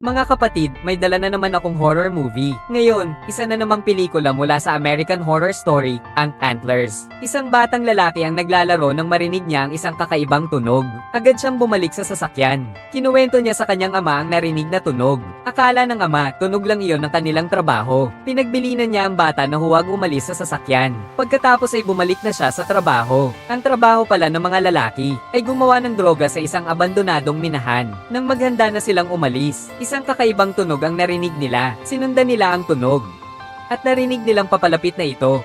Mga kapatid, may dala na naman akong horror movie. Ngayon, isa na namang pelikula mula sa American Horror Story, ang Antlers. Isang batang lalaki ang naglalaro nang marinig niya ang isang kakaibang tunog. Agad siyang bumalik sa sasakyan. Kinuwento niya sa kanyang ama ang narinig na tunog. Akala ng ama, tunog lang iyon ng kanilang trabaho. Pinagbilinan niya ang bata na huwag umalis sa sasakyan. Pagkatapos ay bumalik na siya sa trabaho. Ang trabaho pala ng mga lalaki ay gumawa ng droga sa isang abandonadong minahan. Nang maghanda na silang umalis, isang kakaibang tunog ang narinig nila. Sinundan nila ang tunog. At narinig nilang papalapit na ito.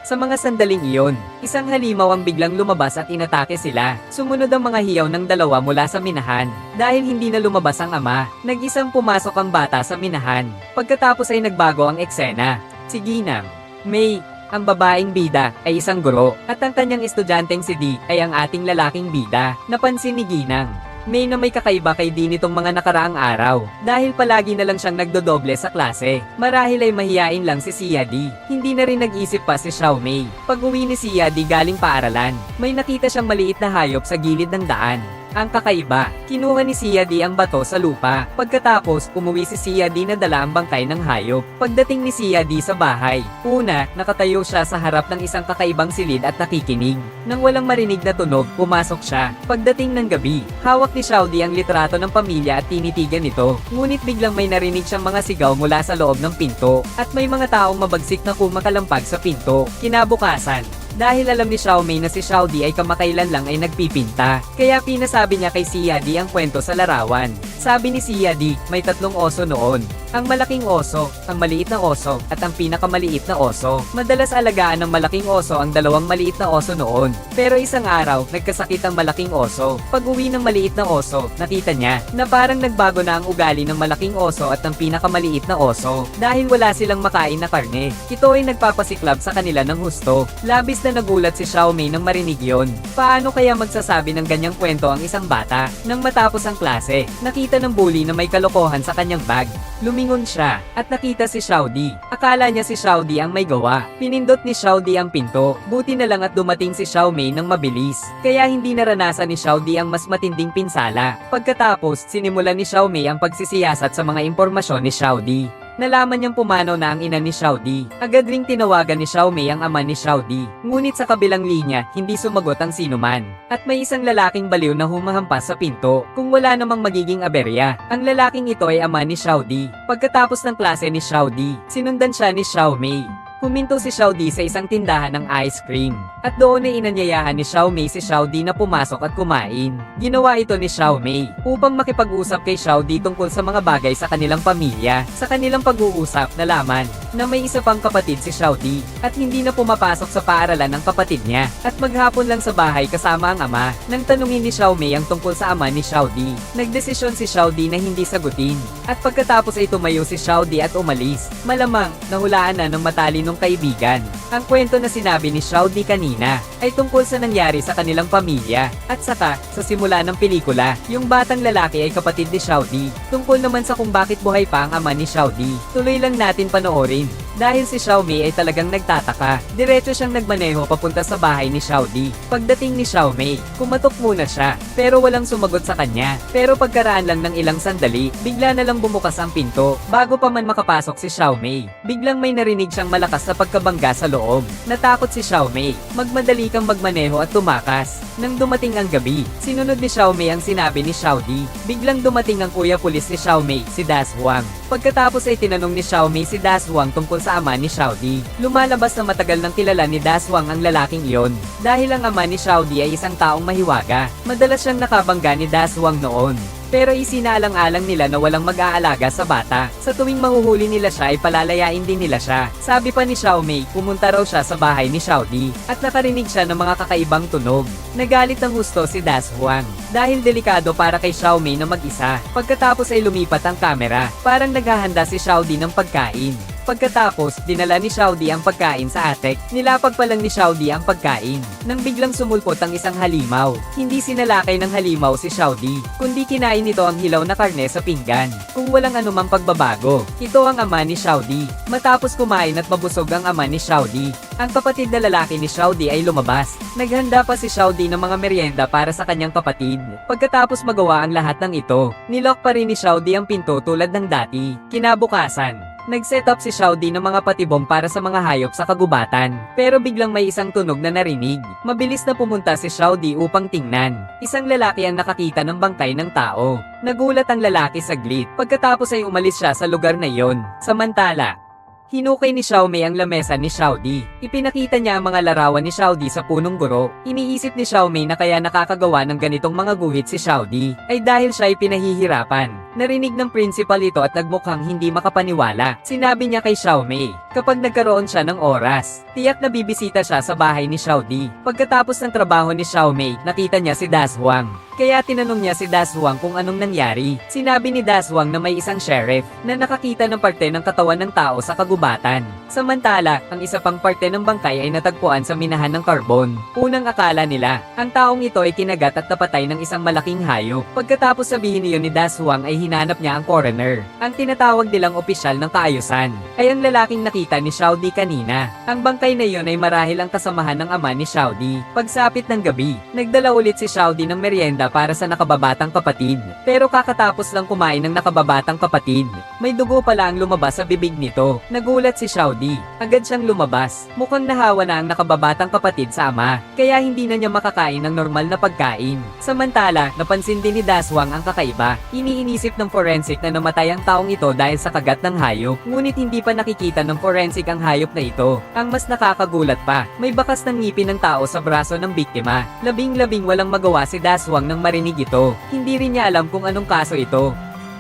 Sa mga sandaling iyon, isang halimaw ang biglang lumabas at inatake sila. Sumunod ang mga hiyaw ng dalawa mula sa minahan. Dahil hindi na lumabas ang ama, nag-isang pumasok ang bata sa minahan. Pagkatapos ay nagbago ang eksena. Si Ginang, May, ang babaeng bida, ay isang guro, at ang kanyang estudyanteng si Dee ay ang ating lalaking bida. Napansin ni Ginang, May na may kakaiba kay Dee nitong mga nakaraang araw. Dahil palagi na lang siyang nagdodoble sa klase. Marahil ay mahiyain lang si Sia Dee. Hindi na rin nag-isip pa si Xiao Mei. Pag-uwi ni Sia Dee galing paaralan, may nakita siyang maliit na hayop sa gilid ng daan. Ang kakaiba, kinuha ni Sia Dee ang bato sa lupa. Pagkatapos, umuwi si Sia Dee na dala ang bangkay ng hayop. Pagdating ni Sia Dee sa bahay, una, nakatayo siya sa harap ng isang kakaibang silid at nakikinig. Nang walang marinig na tunog, pumasok siya. Pagdating ng gabi, hawak ni Xiao Dee ang litrato ng pamilya at tinitigan ito. Ngunit biglang may narinig siyang mga sigaw mula sa loob ng pinto, at may mga taong mabagsik na kumakalampag sa pinto. Kinabukasan, dahil alam ni Xiao Mei na si Xiao Dee ay kamakailan lang ay nagpipinta, kaya pinasabi niya kay Sia Dee ang kwento sa larawan. Sabi ni Sia Dee, may tatlong oso noon. Ang malaking oso, ang maliit na oso, at ang pinakamaliit na oso. Madalas alagaan ng malaking oso ang dalawang maliit na oso noon. Pero isang araw, nagkasakit ang malaking oso. Pag-uwi ng maliit na oso, nakita niya na parang nagbago na ang ugali ng malaking oso at ng pinakamaliit na oso. Dahil wala silang makain na karne. Ito ay nagpapasiklab sa kanila ng husto. Labis na nagulat si Xiao Mei nang marinig yon. Paano kaya magsasabi ng ganyang kwento ang isang bata? Nang matapos ang klase, nakita ng bully na may kalokohan sa kanyang bag. Lumingon siya, at nakita si Xiao Dee. Akala niya si Xiao Dee ang may gawa. Pinindot ni Xiao Dee ang pinto. Buti na lang at dumating si Xiao Mei nang mabilis. Kaya hindi naranasan ni Xiao Dee ang mas matinding pinsala. Pagkatapos, sinimulan ni Xiao Mei ang pagsisiyasat sa mga impormasyon ni Xiao Dee. Nalaman niyang pumanaw na ang ina ni Xiao Dee. Agad ring tinawagan ni Xiao Mei ang ama ni Xiao Dee. Ngunit sa kabilang linya, hindi sumagot ang sinuman. At may isang lalaking baliw na humahampas sa pinto. Kung wala namang magiging aberya, ang lalaking ito ay ama ni Xiao Dee. Pagkatapos ng klase ni Xiao Dee, sinundan siya ni Xiao Mei. Huminto si Xiao Dee sa isang tindahan ng ice cream. At doon ay inanyayahan ni Xiao Mei si Xiao Dee na pumasok at kumain. Ginawa ito ni Xiao Mei upang makipag-usap kay Xiao Dee tungkol sa mga bagay sa kanilang pamilya. Sa kanilang pag-uusap, nalaman na may isa pang kapatid si Xiao Dee at hindi na pumapasok sa paaralan ng kapatid niya. At maghapon lang sa bahay kasama ang ama. Nang tanungin ni Xiao Mei ang tungkol sa ama ni Xiao Dee, nagdesisyon si Xiao Dee na hindi sagutin. At pagkatapos ay tumayo si Xiao Dee at umalis. Malamang, nahulaan na ng matalinong kaibigan. Ang kwento na sinabi ni Xiao Dee kanina ay tungkol sa nangyari sa kanilang pamilya. At saka, sa simula ng pelikula, yung batang lalaki ay kapatid ni Xiao Dee. Tungkol naman sa kung bakit buhay pa ang ama ni Xiao Dee. Tuloy lang natin panoorin. Dahil si Xiao Mei ay talagang nagtataka, diretso siyang nagmaneho papunta sa bahay ni Xiao Dee. Pagdating ni Xiao Mei, kumatok muna siya, pero walang sumagot sa kanya. Pero pagkaraan lang ng ilang sandali, bigla na lang bumukas ang pinto. Bago pa man makapasok si Xiao Mei, biglang may narinig siyang malakas na pagkabangga sa loob. Natakot si Xiao Mei. Magmadali kang magmaneho at tumakas. Nang dumating ang gabi, sinunod ni Xiao Mei ang sinabi ni Xiao Dee. Biglang dumating ang kuya pulis ni Xiao Mei, si Das Huang. Pagkatapos ay tinanong ni Xiao Mei si Das Huang tungkol sa ama ni Xiao Dee. Lumalabas na matagal nang kilala ni Das Huang ang lalaking iyon. Dahil ang ama ni Xiao Dee ay isang taong mahiwaga. Madalas siyang nakabangga ni Das Huang noon. Pero isinaalang-alang nila na walang mag-aalaga sa bata. Sa tuwing mahuhuli nila siya ay palalayain din nila siya. Sabi pa ni Xiao Mei, pumunta raw siya sa bahay ni Xiao Dee at nakarinig siya ng mga kakaibang tunog. Nagalit ng husto si Das Huang dahil delikado para kay Xiao Mei na mag-isa. Pagkatapos ay lumipat ang kamera, parang naghahanda si Xiao Dee ng pagkain. Pagkatapos, dinala ni Xiaodi ang pagkain sa attic. Nilapag pa lang ni Xiaodi ang pagkain nang biglang sumulpot ang isang halimaw. Hindi sinalakay ng halimaw si Xiaodi, kundi kinain nito ang hilaw na karne sa pinggan. Kung walang anumang pagbabago, ito ang ama ni Xiaodi. Matapos kumain at mabusog ang ama ni Xiaodi, ang kapatid na lalaki ni Xiaodi ay lumabas. Naghanda pa si Xiaodi ng mga merienda para sa kanyang kapatid. Pagkatapos magawa ang lahat ng ito, nilock pa rin ni Xiaodi ang pinto tulad ng dati. Kinabukasan, nag-set up si Xiaodi ng mga patibong para sa mga hayop sa kagubatan. Pero biglang may isang tunog na narinig. Mabilis na pumunta si Xiaodi upang tingnan. Isang lalaki ang nakakita ng bangkay ng tao. Nagulat ang lalaki saglit. Pagkatapos ay umalis siya sa lugar na iyon. Samantala, hinukay ni Xiaomei ang lamesa ni Xiaodi. Ipinakita niya ang mga larawan ni Xiaodi sa punong guro. Iniisip ni Xiaomei na kaya nakakagawa ng ganitong mga guhit si Xiaodi ay dahil siya ay pinahihirapan. Narinig ng principal ito at nagmukhang hindi makapaniwala. Sinabi niya kay Xiaomei, kapag nagkaroon siya ng oras, tiyak na bibisita siya sa bahay ni Xiaodi. Pagkatapos ng trabaho ni Xiaomei, nakita niya si Dashuang. Kaya tinanong niya si Dashuang kung anong nangyari. Sinabi ni Dashuang na may isang sheriff na nakakita ng parte ng katawan ng tao sa kagubatan. Samantala, ang isa pang parte ng bangkay ay natagpuan sa minahan ng karbon. Unang akala nila, ang taong ito ay kinagat at napatay ng isang malaking hayop. Pagkatapos sabihin niyon ni Dashuang ay hinanap niya ang coroner. Ang tinatawag nilang opisyal ng kaayusan ay ang lalaking nakita ni Xiaodi kanina. Ang bangkay na iyon ay marahil ang kasamahan ng ama ni Xiaodi. Pagsapit ng gabi, nagdala ulit si Xiaodi ng merienda para sa nakababatang kapatid. Pero kakatapos lang kumain ng nakababatang kapatid, may dugo pala ang lumabas sa bibig nito. Nagulat si Xiaodi. Agad siyang lumabas. Mukhang nahawa na ang nakababatang kapatid sa ama, kaya hindi na niya makakain ng normal na pagkain. Samantala, napansin din ni Dashuang ang kakaiba. Iniisip ng forensic na namatay ang taong ito dahil sa kagat ng hayop. Ngunit hindi pa nakikita ng forensic ang hayop na ito. Ang mas nakakagulat pa, may bakas ng ngipin ng tao sa braso ng biktima. Labing-labing walang magawa si Dashuang nang marinig ito. Hindi rin niya alam kung anong kaso ito.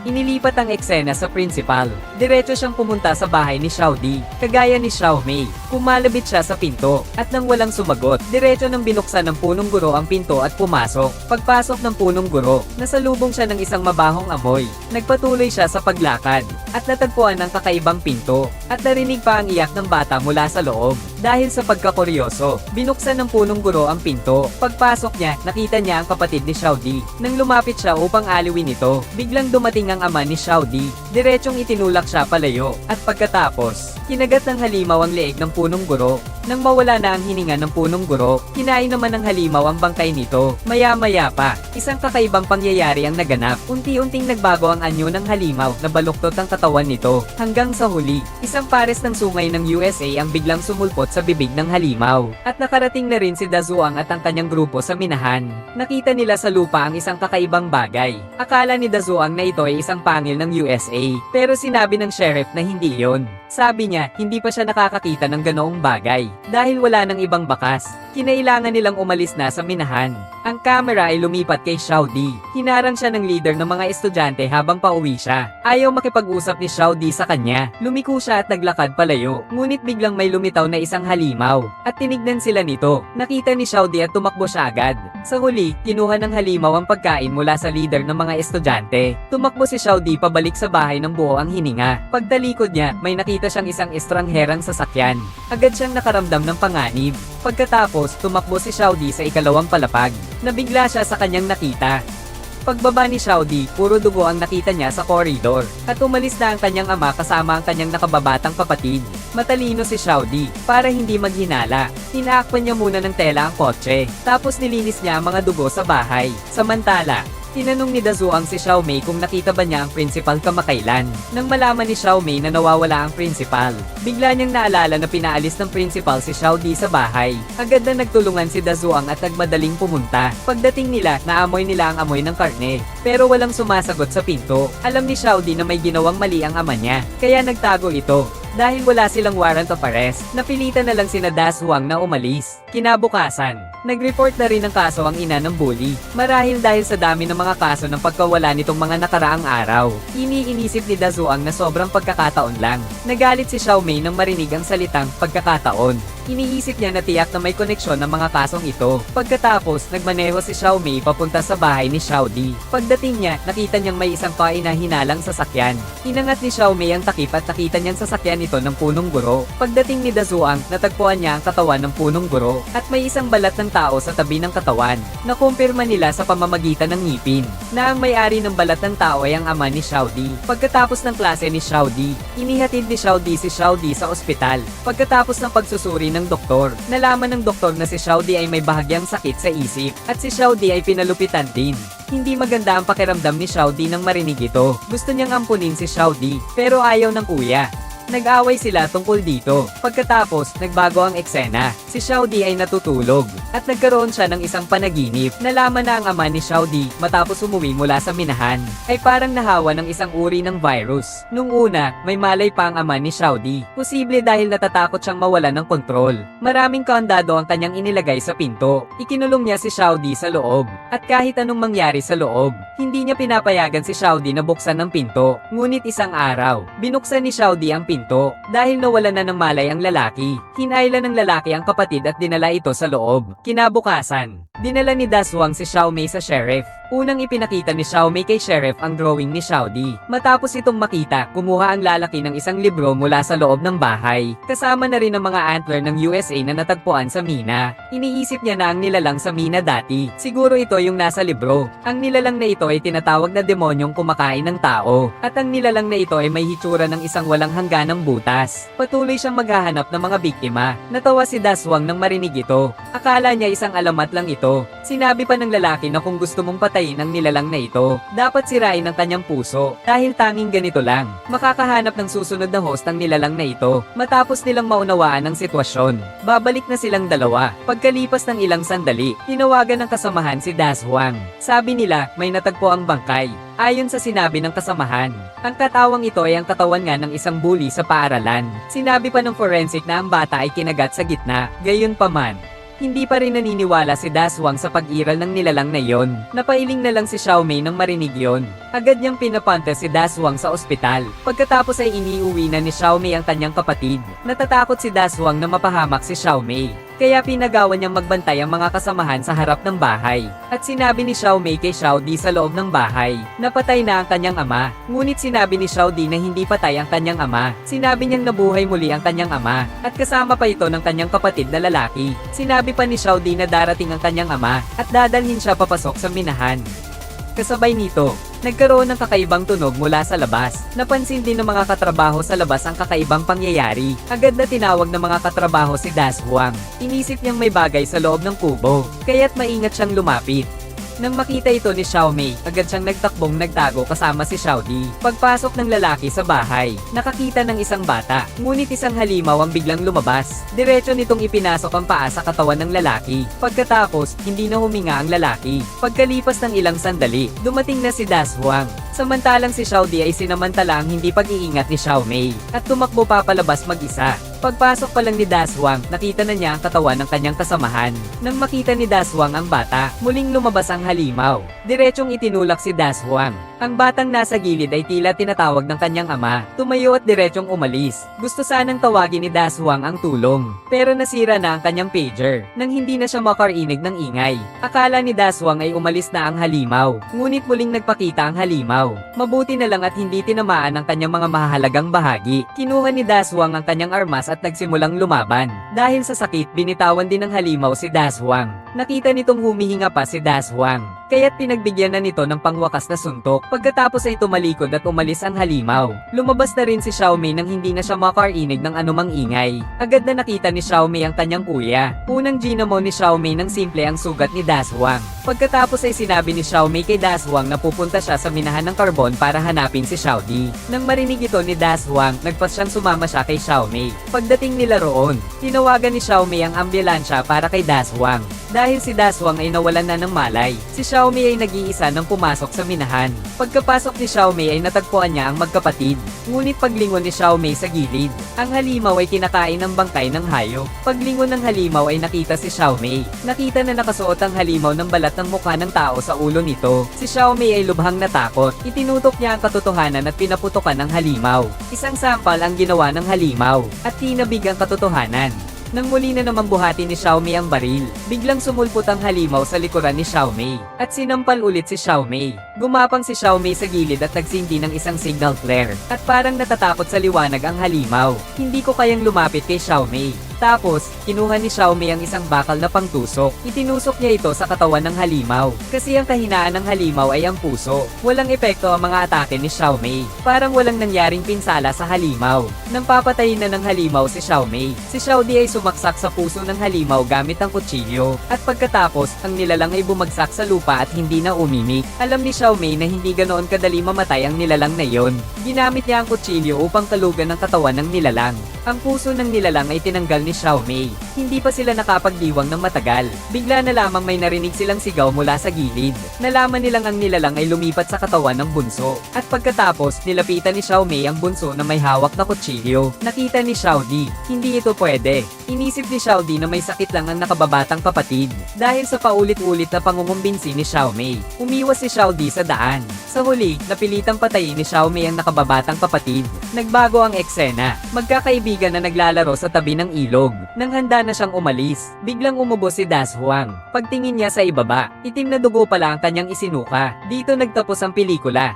Inilipat ang eksena sa principal. Diretso siyang pumunta sa bahay ni Xiaodi. Kagaya ni Xiaomei, kumalabit siya sa pinto, at nang walang sumagot, diretso nang binuksan ng punong guro ang pinto at pumasok. Pagpasok ng punong guro, nasalubong siya ng isang mabahong amoy. Nagpatuloy siya sa paglakad, at natagpuan ang kakaibang pinto, at narinig pa ang iyak ng bata mula sa loob. Dahil sa pagkakuryoso, binuksan ng punong guro ang pinto. Pagpasok niya, nakita niya ang kapatid ni Xiaodi. Nang lumapit siya upang aliwin ito, biglang dumating ang ama ni Xiaodi. Diretsyong itinulak siya palayo, at pagkatapos, kinagat ng halimaw ang leeg ng punong guro. Nang mawala na ang hininga ng punong guro, kinain naman ng halimaw ang bangkay nito. Maya-maya pa, isang kakaibang pangyayari ang naganap. Unti-unting nagbago ang anyo ng halimaw na baluktot ang katawan nito. Hanggang sa huli, isang pares ng sungay ng USA ang biglang sumulpot sa bibig ng halimaw. At nakarating na rin si Dashuang at ang kanyang grupo sa minahan. Nakita nila sa lupa ang isang kakaibang bagay. Akala ni Dashuang na ito ay isang pangil ng USA. Pero sinabi ng sheriff na hindi yon. Sabi niya, hindi pa siya nakakakita ng ganoong bagay. Dahil wala ng ibang bakas, kinailangan nilang umalis na sa minahan. Ang camera ay lumipat kay Xiaodi. Hinarang siya ng leader ng mga estudyante habang pauwi siya. Ayaw makipag-usap ni Xiaodi sa kanya. Lumiko siya at naglakad palayo. Ngunit biglang may lumitaw na isang halimaw. At tinignan sila nito. Nakita ni Xiaodi at tumakbo siya agad. Sa huli, kinuha ng halimaw ang pagkain mula sa leader ng mga estudyante. Tumakbo si Xiaodi pabalik sa bahay ng buo ang hininga. Pagtalikod niya, may nakita siyang isang estrangherang sasakyan. Agad siyang nakaramdam ng panganib. Pagkatapos, tumakbo si Xiaodi sa ikalawang palapag. Nabigla siya sa kanyang nakita. Pagbaba ni Xiaodi, puro dugo ang nakita niya sa koridor. At umalis na ang kanyang ama kasama ang kanyang nakababatang kapatid. Matalino si Xiaodi, para hindi maghinala. Hinaakpan niya muna ng tela ang kotse. Tapos nilinis niya ang mga dugo sa bahay. Samantala, tinanong ni Dashuang si Xiaomei kung nakita ba niya ang principal kamakailan. Nang malaman ni Xiaomei na nawawala ang principal, bigla niyang naalala na pinaalis ng principal si Xiaodi sa bahay. Agad na nagtulungan si Dashuang at nagmadaling pumunta. Pagdating nila, naamoy nila ang amoy ng karne. Pero walang sumasagot sa pinto. Alam ni Xiaodi na may ginawang mali ang ama niya, kaya nagtago ito. Dahil wala silang warrant of arrest, napilitan na lang sina Dashuang na umalis. Kinabukasan, nag-report na rin ng kaso ang ina ng bully. Marahil dahil sa dami ng mga kaso ng pagkawala nitong mga nakaraang araw. Iniisip ni Dashuang na sobrang pagkakataon lang. Nagalit si Xiaomei nang marinig ang salitang pagkakataon. Iniisip niya na tiyak na may koneksyon ng mga kasong ito. Pagkatapos, nagmaneho si Xiao Mei papunta sa bahay ni Xiao Di. Pagdating niya, nakita niyang may isang painahinalang sasakyan. Inangat ni Xiao Mei ang takip at nakita niyang sasakyan ito ng punong guro. Pagdating ni Dazuang, natagpuan niya ang katawan ng punong guro at may isang balat ng tao sa tabi ng katawan. Nakumpirma nila sa pamamagitan ng ngipin na ang may-ari ng balat ng tao ay ang ama ni Xiao Di. Pagkatapos ng klase ni Xiao Di, inihatid ni Xiao Di si Xiao Di sa ospital. Pagkatapos ng pagsusuri ng doktor, nalaman ng doktor na si Xiao Di ay may bahagyang sakit sa isip at si Xiao Di ay pinalupitan din. Hindi maganda ang pakiramdam ni Xiao Di nang marinig ito. Gusto niyang ampunin si Xiao Di pero ayaw ng kuya. Nag-away sila tungkol dito. Pagkatapos, nagbago ang eksena. Si Xiao Di ay natutulog at nagkaroon siya ng isang panaginip. Nalaman na ang ama ni Xiao Di matapos umuwi mula sa minahan ay parang nahawa ng isang uri ng virus. Nung una, may malay pa ang ama ni Xiao Di. Posible dahil natatakot siyang mawalan ng kontrol. Maraming kandado ang kanyang inilagay sa pinto. Ikinulong niya si Xiao Di sa loob at kahit anong mangyari sa loob, hindi niya pinapayagan si Xiao Di na buksan ang pinto. Ngunit isang araw, binuksan ni Xiao Di ang pinto dahil nawalan na ng malay ang lalaki. Hinailan ng lalaki ang kapatid at dinala ito sa loob. Kinabukasan, dinala ni Dazuang si Xiao Mei sa sheriff. Unang ipinakita ni Xiao Mei kay sheriff ang drawing ni Xiao Di. Matapos itong makita, kumuha ang lalaki ng isang libro mula sa loob ng bahay. Kasama na rin ang mga antler ng USA na natagpuan sa mina. Iniisip niya na ang nilalang sa mina dati. Siguro ito yung nasa libro. Ang nilalang na ito ay tinatawag na demonyong kumakain ng tao. At ang nilalang na ito ay may hitsura ng isang walang hangganang butas. Patuloy siyang maghahanap ng mga biktima. Natawa si Dazuang nang marinig ito. Akala niya isang alamat lang ito. Sinabi pa ng lalaki na kung gusto mong patayin ang nilalang na ito, dapat sirain ang kanyang puso. Dahil tanging ganito lang, makakahanap ng susunod na host ang nilalang na ito. Matapos nilang maunawaan ang sitwasyon, babalik na silang dalawa. Pagkalipas ng ilang sandali, tinawagan ng kasamahan si Dazuang. Sabi nila, may natagpo ang bangkay. Ayon sa sinabi ng kasamahan, ang katawang ito ay ang katawan nga ng isang bully sa paaralan. Sinabi pa ng forensic na ang bata ay kinagat sa gitna. Gayunpaman, hindi pa rin naniniwala si Dazuang sa pag-iral ng nilalang na yon. Napailing na lang si Xiao Mei nang marinig yon. Agad niyang pinapanta si Dazuang sa ospital. Pagkatapos ay iniuwi na ni Xiao Mei ang kanyang kapatid. Natatakot si Dazuang na mapahamak si Xiao Mei. Kaya pinagawa niyang magbantay ang mga kasamahan sa harap ng bahay. At sinabi ni Xiao Mei kay Xiao Di sa loob ng bahay, napatay na ang kanyang ama. Ngunit sinabi ni Xiao Di na hindi patay ang kanyang ama. Sinabi niyang nabuhay muli ang kanyang ama. At kasama pa ito ng kanyang kapatid na lalaki. Sinabi pa ni Xiao Di na darating ang kanyang ama at dadalhin siya papasok sa minahan. Kasabay nito, nagkaroon ng kakaibang tunog mula sa labas. Napansin din ng mga katrabaho sa labas ang kakaibang pangyayari. Agad na tinawag ng mga katrabaho si Dazuang. Inisip niyang may bagay sa loob ng kubo, kaya't maingat siyang lumapit. Nang makita ito ni Xiao Mei, agad siyang nagtakbong nagtago kasama si Xiao Di. Pagpasok ng lalaki sa bahay, nakakita ng isang bata, ngunit isang halimaw ang biglang lumabas. Diretso nitong ipinasok ang paa sa katawan ng lalaki. Pagkatapos, hindi na huminga ang lalaki. Pagkalipas ng ilang sandali, dumating na si Dazuang. Samantalang si Xiao Di ay sinamantala ang hindi pag-iingat ni Xiao Mei at tumakbo papalabas mag-isa. Pagpasok pa lang ni Dazuang, nakita na niya ang katawan ng kanyang kasamahan. Nang makita ni Dazuang ang bata, muling lumabas ang halimaw. Diretsong itinulak si Dazuang. Ang batang nasa gilid ay tila tinatawag ng kanyang ama. Tumayo at diretsong umalis. Gusto sanang tawagin ni Dazuang ang tulong, pero nasira na ang kanyang pager nang hindi na siya makarinig ng ingay. Akala ni Dazuang ay umalis na ang halimaw, ngunit muling nagpakita ang halimaw. Mabuti na lang at hindi tinamaan ang kanyang mga mahalagang bahagi. Kinuha ni Dazuang ang kanyang armas at nagsimulang lumaban. Dahil sa sakit, binitawan din ng halimaw si Dazuang. Nakita nitong humihinga pa si Dazuang, kaya't pinagbigyan na nito ng pangwakas na suntok. Pagkatapos ay tumalikod at umalis ang halimaw. Lumabas na rin si Xiao Mei nang hindi na siya makarinig ng anumang ingay. Agad na nakita ni Xiao Mei ang kanyang kuya. Unang ginamo ni Xiao Mei ng simple ang sugat ni Dazuang. Pagkatapos ay sinabi ni Xiao Mei kay Dazuang na pupunta siya sa minahan ng karbon para hanapin si Xiao Di. Nang marinig ito ni Dazuang, nagpasyang sumama siya kay Xiao Mei. Pagdating nila roon, tinawagan ni Xiao Mei ang ambulansya para kay Dazuang. Dahil si Dazuang ay nawalan na ng malay, si Xiao Mei ay nag-iisa nang pumasok sa minahan. Pagkapasok ni Xiao Mei ay natagpuan niya ang magkapatid. Ngunit paglingon ni Xiao Mei sa gilid, ang halimaw ay kinakain ng bangkay ng hayop. Paglingon ng halimaw ay nakita si Xiao Mei. Nakita na nakasuot ang halimaw ng balat ng mukha ng tao sa ulo nito. Si Xiao Mei ay lubhang natakot. Itinutok niya ang katotohanan at pinaputukan ng halimaw. Isang sampal ang ginawa ng halimaw at tinabig ang katotohanan. Nang muli na naman buhati ni Xiaomei ang baril, biglang sumulpot ang halimaw sa likuran ni Xiaomei, at sinampal ulit si Xiaomei. Gumapang si Xiaomei sa gilid at nagsindi ng isang signal flare, at parang natatakot sa liwanag ang halimaw. Hindi ko kayang lumapit kay Xiaomei. Tapos, kinuha ni Xiaomei ang isang bakal na pangtusok. Itinusok niya ito sa katawan ng halimaw. Kasi ang kahinaan ng halimaw ay ang puso. Walang epekto ang mga atake ni Xiaomei. Parang walang nangyaring pinsala sa halimaw. Nang papatayin na ng halimaw si Xiaomei, si Xiaodi ay sumaksak sa puso ng halimaw gamit ang kutsilyo. At pagkatapos, ang nilalang ay bumagsak sa lupa at hindi na umimik. Alam ni Xiaomei na hindi ganoon kadali mamatay ang nilalang na yon. Ginamit niya ang kutsilyo upang kalugan ang katawan ng nilalang. Ang puso ng nilalang ay tinanggal ni Xiaomei. Hindi pa sila nakapagdiwang ng matagal. Bigla na lamang may narinig silang sigaw mula sa gilid. Nalaman nilang ang nilalang ay lumipat sa katawan ng bunso. At pagkatapos, nilapitan ni Xiaomei ang bunso na may hawak na kutsilyo. Nakita ni Xiaodi, hindi ito pwede. Inisip ni Xiaodi na may sakit lang ang nakababatang kapatid. Dahil sa paulit-ulit na pangungumbinsi ni Xiaomei, umiwas si Xiaodi sa daan. Sa huli, napilitang patayin ni Xiaomei ang nakababatang kapatid. Nagbago ang eksena. Magkakaibigan na naglalaro sa tabi ng ilog. Nang handa na siyang umalis, biglang umubos si Das Huang. Pagtingin niya sa ibaba, itim na dugo pala ang kanyang isinuka. Dito nagtapos ang pelikula.